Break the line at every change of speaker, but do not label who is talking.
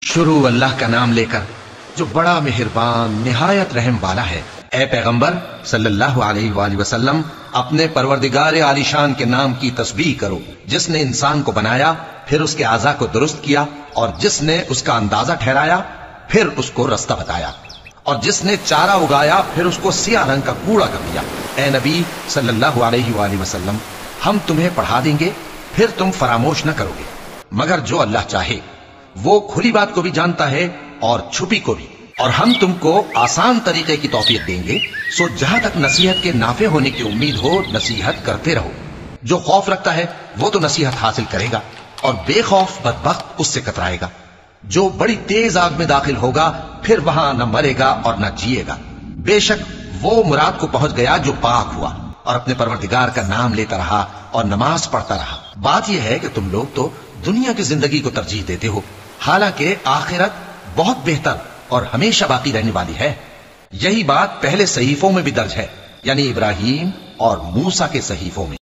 شروع اللہ کا نام لے کر جو بڑا مہربان نہایت رحم والا ہے۔ اے پیغمبر صلی اللہ علیہ وآلہ وسلم، اپنے پروردگار عالی شان کے نام کی تسبیح کرو، جس نے انسان کو بنایا، پھر اس کے اعضاء کو درست کیا، اور جس نے اس کا اندازہ ٹھہرایا، پھر اس کو رستہ بتایا، اور جس نے چارہ اگایا، پھر اس کو سیاہ رنگ کا کوڑا کر دیا۔ اے نبی صلی اللہ علیہ وآلہ وسلم، ہم تمہیں پڑھا دیں گے، پھر تم فراموش نہ کرو گے، مگر جو اللہ چاہے وہ کھلی بات کو بھی جانتا ہے اور چھپی کو بھی، اور ہم تم کو آسان طریقے کی توفیق دیں گے۔ سو جہاں تک نصیحت کے نافع ہونے کی امید ہو، نصیحت کرتے رہو۔ جو خوف رکھتا ہے وہ تو نصیحت حاصل کرے گا، اور بے خوف بدبخت اس سے کترائے گا۔ جو بڑی تیز آگ میں داخل ہوگا، پھر وہاں نہ مرے گا اور نہ جیے گا۔ بے شک وہ مراد کو پہنچ گیا جو پاک ہوا، اور اپنے پروردگار کا نام لیتا رہا اور نماز پڑھتا رہا۔ بات یہ ہے کہ تم لوگ تو دنیا کی زندگی کو ترجیح دیتے ہو، حالانکہ آخرت بہت بہتر اور ہمیشہ باقی رہنے والی ہے۔ یہی بات پہلے صحیفوں میں بھی درج ہے، یعنی ابراہیم اور موسیٰ کے صحیفوں میں۔